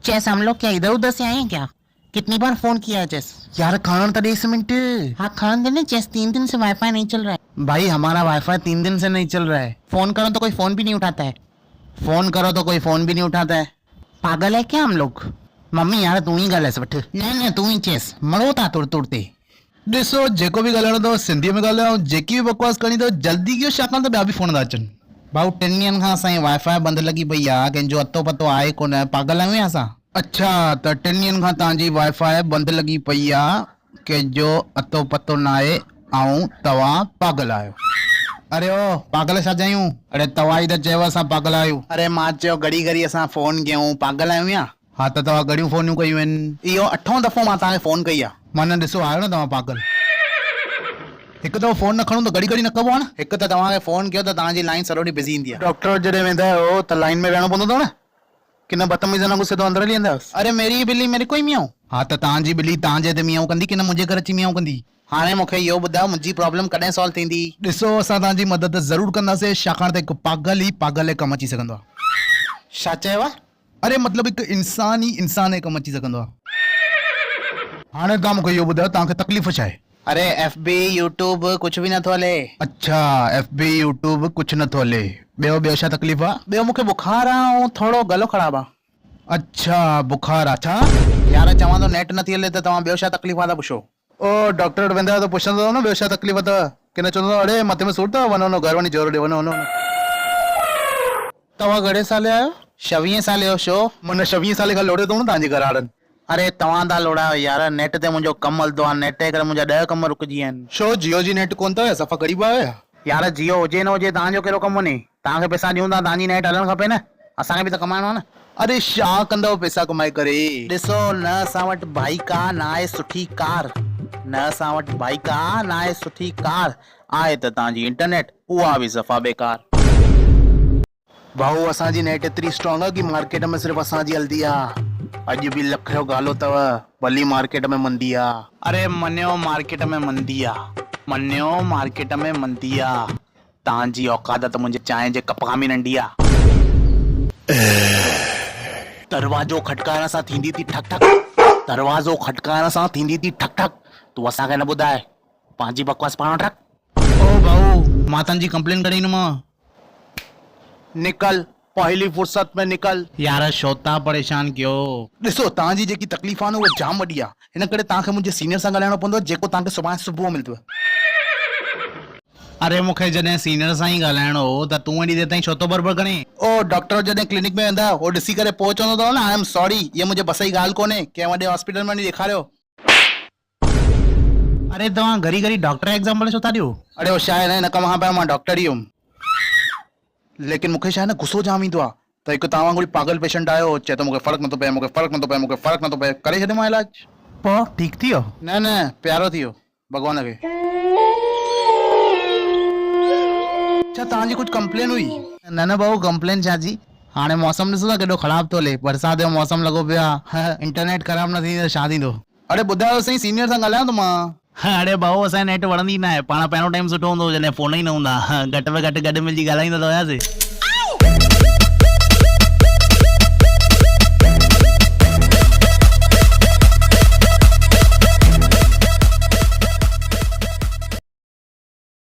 Chess हम लोग क्या इधर उधर से आए हैं क्या? कितनी बार फोन किया है चेस? यार खान तो 10 मिनट। हाँ खान देने चेस 3 दिन से वाईफाई नहीं चल रहा है। भाई हमारा वाईफाई 3 दिन से नहीं चल रहा है। फोन करो तो कोई फोन भी नहीं उठाता है। फोन करो तो कोई फोन भी नहीं उठाता है। पागल है क्या हम लोग? मम्मी यार तू ही ॻाल्हाए वठ। न तू ही चेस मरो था तुर तुर ते। ॾिसो जेको बि ॻाल्हाइणो अथव सिंधीअ में ॻाल्हायो, जेकी बि बकवास करणी अथव जल्दी कयो छाकाणि त ॿिया बि फोन था अचनि। भाऊ 3 ॾींहंनि खां असांजी वाईफाई बंदि लॻी पई आहे, कंहिंजो अतो पतो आहे कोन, पागल आहियूं असां? अच्छा त 3 ॾींहंनि खां तव्हांजी वाईफाई बंदि लॻी पई आहे, कंहिंजो अतो पतो न आहे ऐं तव्हां पागल आहियो। अरे ओ पागल छा चयूं? अरे तव्हां ई त चयव असां पागल आहियूं। अरे मां चयो घड़ी घड़ी असां फोन कयूं, पागल आहियूं या? हा त तव्हां घणियूं फोनियूं कयूं आहिनि? इहो 8हों दफ़ो मां तव्हांखे फोन कई आहे। माना ॾिसो आहियो न तव्हां पागल। हिकु दफ़ो फोन न खणो त घड़ी घड़ी न कबो आहे न। हिकु त तव्हांखे फोन कयो त तव्हांजी लाइन सॼो ॾींहुं बिज़ी ईंदी आहे। डॉक्टर जॾहिं वेंदा आहियो त लाइन में वेहणो पवंदो अथव न, की न बदतमीज़ न गुस्से तो अंदर हली वेंदा आहियो? अरे मेरी बिल्ली मेरे को ही मियाऊं। हा त तव्हांजी ॿिली तव्हांजे हिते मियाऊं कंदी की न मुंहिंजे घर अची मियाऊं कंदी? हाणे मूंखे इहो ॿुधायो मुंहिंजी प्रॉब्लम कॾहिं सॉल्व थींदी? ॾिसो असां तव्हांजी मदद ज़रूरु कंदासीं, छाकाणि त हिकु पागल ई पागल जे कमु अची सघंदो आहे। छा चयव? अरे मतिलबु हिकु इंसान ई इंसान जे कमु अची सघंदो आहे। हाणे तव्हां मूंखे इहो ॿुधायो तव्हांखे तकलीफ़ छा आहे? अरे FB यूट्यूब कुझु बि नथो हले। अच्छा FB यूट्यूब कुझु नथो हले। ॿियो छा तकलीफ़ आहे? ॿियो मूंखे बुखार आहे ऐं थोरो गलो ख़राबु आहे। अच्छा बुखार आहे छा? यार चवां थो नेट नथी हले त तव्हां ॿियो छा तकलीफ़ आहे त पुछो। ओ डॉक्टर वटि वेंदा आहियो त पुछंदो न ॿियो छा तकलीफ़ अथव, की न चवंदो अड़े मथे में सूर अथव, वञो घर वञी जोर ॾियो, वञो। तव्हां घणे साल जा आहियो? 26 साल जो। छो? माना 26 साल खां लोड़ियो अथव न तव्हांजे घर वारनि। अरे तव्हां था लोड़ायो यार, नेट ते मुंहिंजो कमु हलंदो आहे, नेट जे करे मुंहिंजा 10 कम रुकिजी विया आहिनि। छो जियो जी नेट कोन अथव? सफ़ा ग़रीब आहियो या? यार जियो हुजे न हुजे तव्हांजो कहिड़ो कमु वञे? तव्हांखे पैसा ॾियूं था, तव्हांजी नेट हलणु खपे न, असांखे बि त कमाइणो आहे न। अरे छा कंदव पैसा कमाए करे? ॾिसो न असां वटि बाइक आहे न आहे सुठी कार, न असां वटि बाइक आहे न आहे सुठी कार, आहे त तव्हांजी इंटरनेट, उहा बि सफ़ा बेकार। भाऊ असांजी नेट एतिरी स्ट्रॉन्ग आहे की मार्केट में सिर्फ़ु असांजी हलंदी आहे। अॼु बि लख जो गालो अथव, भली मार्केट में मंदी आहे। अरे मञियो मार्केट में मंदी आहे, मञियो मार्केट में मंदी आहे, तव्हांजी औकात त मुंहिंजे चांहि जे कप खां बि नंढी आहे। दरवाजो खटकाइण सां थींदी थी ठक ठक, दरवाजो खटकाइण सां थींदी थी ठक ठक, तूं असांखे न ॿुधाए, पंहिंजी बकवास पाण रख। ओ भाऊ मां तव्हांजी कंप्लेन करे ईंदुमि। निकल पहली फुर्सत में निकल। यार छो था परेशान कयो? ॾिसो तव्हांजी जेकी तकलीफ़ आहे न उहा जाम वॾी आहे, हिन करे तव्हांखे मुंहिंजे सीनियर सां ॻाल्हाइणो पवंदो, जेको तव्हांखे सुभाणे सुबुह मिलंदो। अरे मूंखे जॾहिं सीनियर सां ई ॻाल्हाइणो हो त तूं एॾी देरि ताईं छो थो बड़बड़ करे? ओ डॉक्टर जॾहिं क्लिनिक में वेंदा हो ॾिसी करे पोइ चवंदो अथव न आई एम सॉरी, इहा मुंहिंजे बस जी ॻाल्हि कोन्हे, कंहिं वॾे हॉस्पिटल में वञी ॾेखारियो। अरे तव्हां घड़ी घड़ी डॉक्टर एग्जाम्पल छो था ॾियो? अरे हो छा आहे न, हिन कम खां पहिरियों मां डॉक्टर ई हुयुमि, लेकिन मूंखे छा आहे न गुस्सो जाम ईंदो आहे, त हिकु तव्हां वांगुरु पागल पेशेंट आयो, चए थो मूंखे फ़र्क़ु नथो पए, मूंखे फ़र्क़ु नथो पए, मूंखे फ़र्क़ु नथो पए, करे छॾियो मां इलाज। पोइ ठीकु थी वियो? न प्यारो थी वियो भॻवान खे। अच्छा तव्हांजी कुझु कंप्लेन हुई? न भाऊ कंप्लेन छा जी, हाणे मौसम ॾिसो था केॾो ख़राबु थो हले, बरसाति जो मौसम लॻो पियो आहे, इंटरनेट ख़राबु न थींदी त छा थींदो? अरे ॿुधायो सही, सीनियर सां ॻाल्हायां थो मां। अरे भाऊ असांजे नेट वणंदी न आहे, पाण पहिरियों टाइम सुठो हूंदो जॾहिं फोन ई न हूंदा, घटि में घटि गॾु मिलजी ॻाल्हाईंदा त हुयासीं।